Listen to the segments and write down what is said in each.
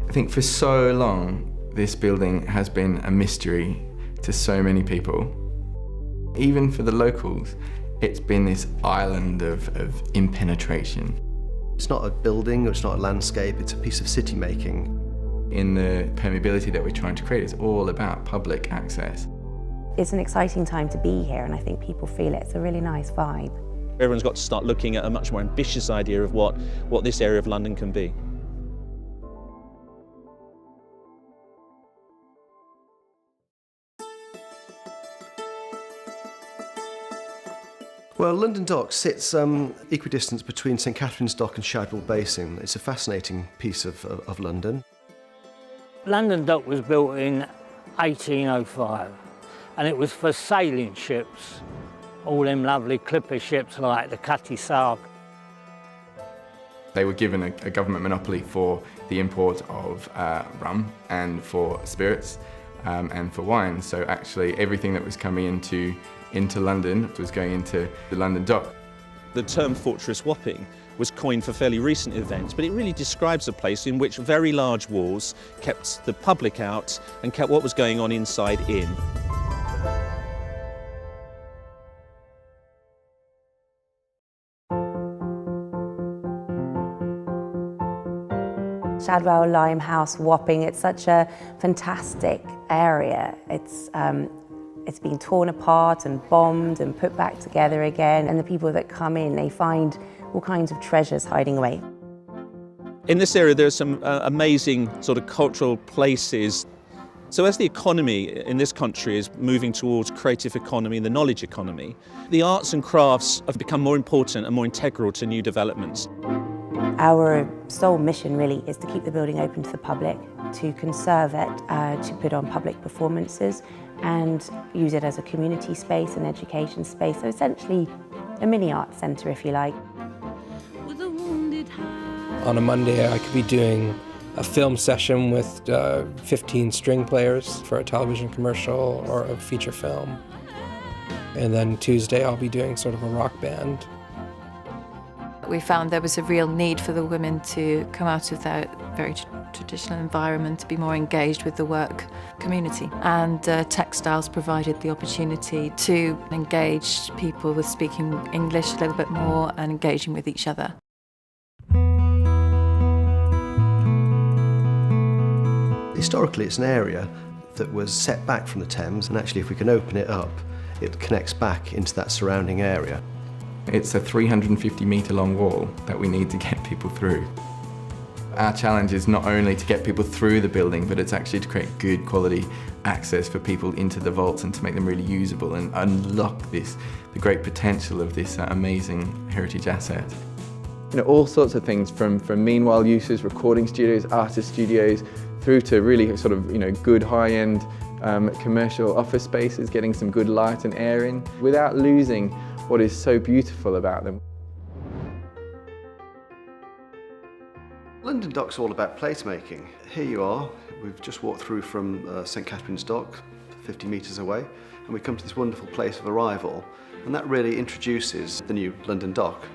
I think for so long, this building has been a mystery to so many people. Even for the locals, it's been this island of impenetration. It's not a building, or it's not a landscape, it's a piece of city making. In the permeability that we're trying to create, it's all about public access. It's an exciting time to be here, and I think people feel it. It's a really nice vibe. Everyone's got to start looking at a much more ambitious idea of what this area of London can be. Well, London Dock sits equidistant between St Catherine's Dock and Shadwell Basin. It's a fascinating piece of London. London Dock was built in 1805, and it was for sailing ships, all them lovely clipper ships like the Cutty Sark. They were given a government monopoly for the import of rum and for spirits and for wine. So actually everything that was coming into London was going into the London Dock. The term Fortress Wapping was coined for fairly recent events, but it really describes a place in which very large walls kept the public out and kept what was going on inside in. Shadwell, Limehouse, Wapping, it's such a fantastic area. It's been torn apart and bombed and put back together again, and the people that come in, they find all kinds of treasures hiding away. In this area there are some amazing sort of cultural places. So as the economy in this country is moving towards creative economy and the knowledge economy, the arts and crafts have become more important and more integral to new developments. Our sole mission really is to keep the building open to the public, to conserve it, to put on public performances and use it as a community space, an education space, so essentially a mini art centre if you like. On a Monday I could be doing a film session with 15 string players for a television commercial or a feature film. And then Tuesday I'll be doing sort of a rock band. We found there was a real need for the women to come out of their very traditional environment, to be more engaged with the work community. And textiles provided the opportunity to engage people with speaking English a little bit more and engaging with each other. Historically, it's an area that was set back from the Thames, and actually if we can open it up, it connects back into that surrounding area. It's a 350-metre long wall that we need to get people through. Our challenge is not only to get people through the building, but it's actually to create good quality access for people into the vaults and to make them really usable and unlock the great potential of this amazing heritage asset. You know, all sorts of things from meanwhile uses, recording studios, artist studios, through to really sort of, you know, good high-end commercial office spaces, getting some good light and air in, without losing what is so beautiful about them. London Dock's all about placemaking. Here you are, we've just walked through from St Catherine's Dock, 50 metres away, and we come to this wonderful place of arrival, and that really introduces the new London Dock.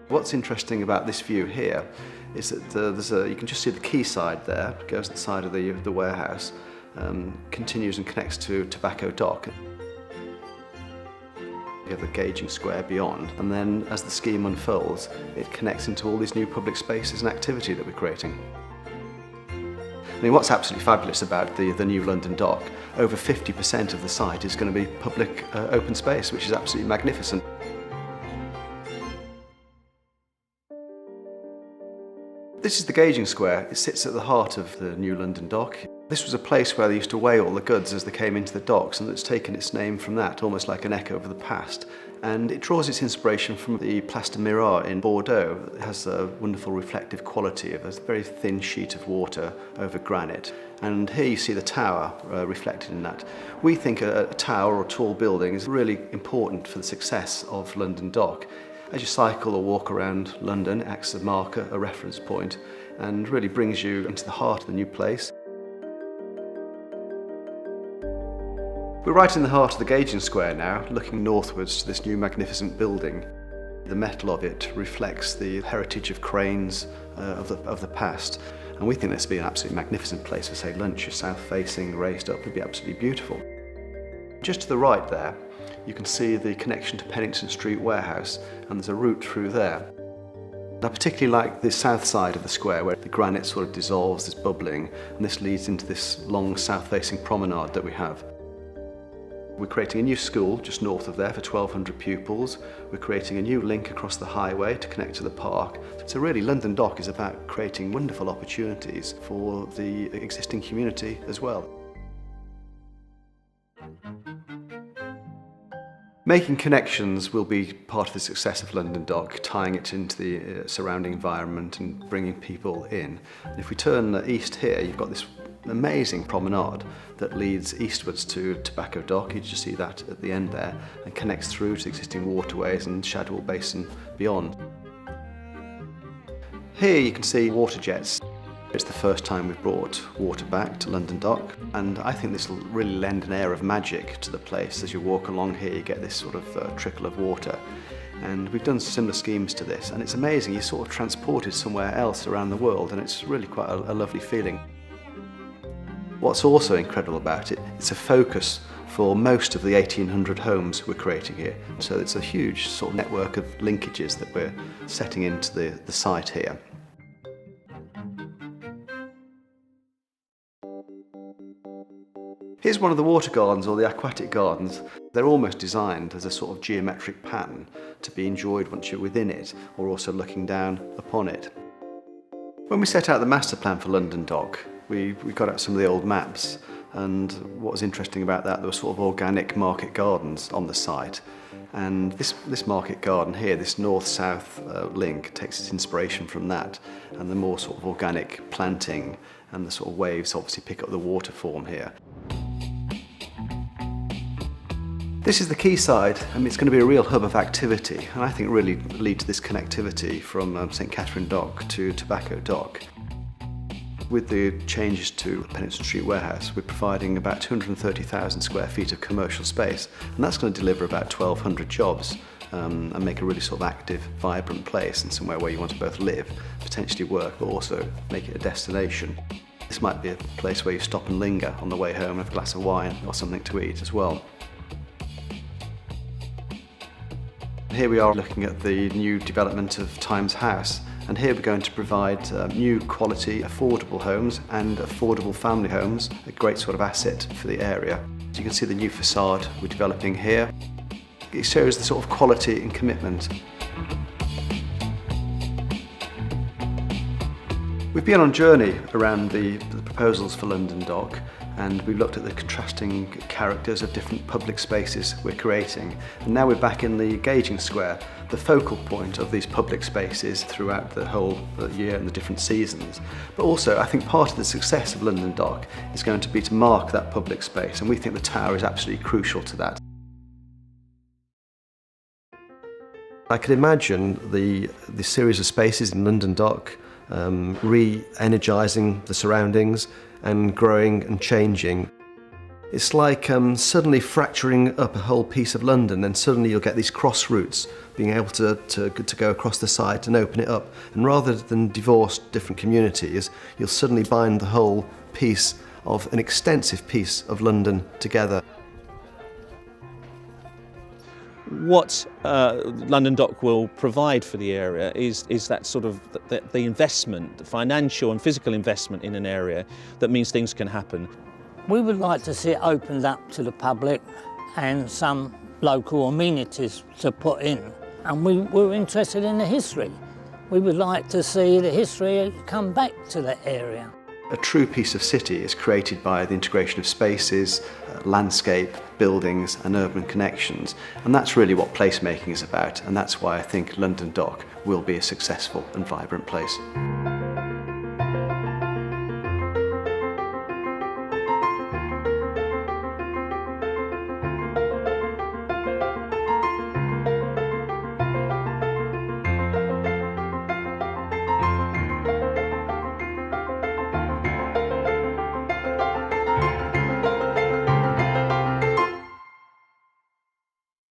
What's interesting about this view here is that you can just see the quayside there, goes to the side of the warehouse, continues and connects to Tobacco Dock. You have the gauging square beyond, and then as the scheme unfolds, it connects into all these new public spaces and activity that we're creating. I mean, what's absolutely fabulous about the new London Dock, over 50% of the site is going to be public open space, which is absolutely magnificent. This is the gauging square. It sits at the heart of the new London Dock. This was a place where they used to weigh all the goods as they came into the docks, and it's taken its name from that, almost like an echo of the past. And it draws its inspiration from the Place de Mirror in Bordeaux. It has a wonderful reflective quality of a very thin sheet of water over granite. And here you see the tower reflected in that. We think a tower or a tall building is really important for the success of London Dock. As you cycle or walk around London, it acts as a marker, a reference point, and really brings you into the heart of the new place. We're right in the heart of the gauging square now, looking northwards to this new magnificent building. The metal of it reflects the heritage of cranes of the past, And we think this would be an absolutely magnificent place for, say, lunch. You're south-facing, raised up, it'd be absolutely beautiful. Just to the right there, you can see the connection to Pennington Street Warehouse, and there's a route through there. I particularly like the south side of the square where the granite sort of dissolves, there's bubbling, and this leads into this long south-facing promenade that we have. We're creating a new school just north of there for 1,200 pupils. We're creating a new link across the highway to connect to the park. So really London Dock is about creating wonderful opportunities for the existing community as well. Making connections will be part of the success of London Dock, tying it into the surrounding environment and bringing people in. And if we turn east here, you've got this amazing promenade that leads eastwards to Tobacco Dock. You just see that at the end there, and connects through to existing waterways and Shadwell Basin beyond. Here you can see water jets. It's the first time we've brought water back to London Dock, and I think this will really lend an air of magic to the place. As you walk along here, you get this sort of trickle of water. And we've done similar schemes to this, and it's amazing. You're sort of transported somewhere else around the world, and it's really quite a lovely feeling. What's also incredible about it, it's a focus for most of the 1,800 homes we're creating here. So it's a huge sort of network of linkages that we're setting into the site here. Here's one of the water gardens, or the aquatic gardens. They're almost designed as a sort of geometric pattern to be enjoyed once you're within it, or also looking down upon it. When we set out the master plan for London Dock, we got out some of the old maps, and what was interesting about that, there were sort of organic market gardens on the site. And this market garden here, this north-south link, takes its inspiration from that, and the more sort of organic planting and the sort of waves obviously pick up the water form here. This is the quayside. It's going to be a real hub of activity, and I think really lead to this connectivity from St Catherine Dock to Tobacco Dock. With the changes to Pennington Street Warehouse, we're providing about 230,000 square feet of commercial space, and that's going to deliver about 1,200 jobs and make a really sort of active, vibrant place, and somewhere where you want to both live, potentially work, but also make it a destination. This might be a place where you stop and linger on the way home, have a glass of wine or something to eat as well. Here we are looking at the new development of Times House, and here we're going to provide new quality, affordable homes and affordable family homes, a great sort of asset for the area. As you can see the new facade we're developing here. It shows the sort of quality and commitment. We've been on a journey around the proposals for London Dock, and we've looked at the contrasting characters of different public spaces we're creating. And now we're back in the Gauging Square, the focal point of these public spaces throughout the whole year and the different seasons. But also, I think part of the success of London Dock is going to be to mark that public space, and we think the tower is absolutely crucial to that. I could imagine the series of spaces in London Dock re-energising the surroundings and growing and changing. It's like suddenly fracturing up a whole piece of London, and suddenly you'll get these cross routes, being able to go across the site and open it up. And rather than divorce different communities, you'll suddenly bind the whole piece of an extensive piece of London together. What London Dock will provide for the area is that sort of the investment, the financial and physical investment in an area that means things can happen. We would like to see it opened up to the public and some local amenities to put in. And we're interested in the history. We would like to see the history come back to the area. A true piece of city is created by the integration of spaces, landscape, buildings and urban connections, and that's really what placemaking is about, and that's why I think London Dock will be a successful and vibrant place.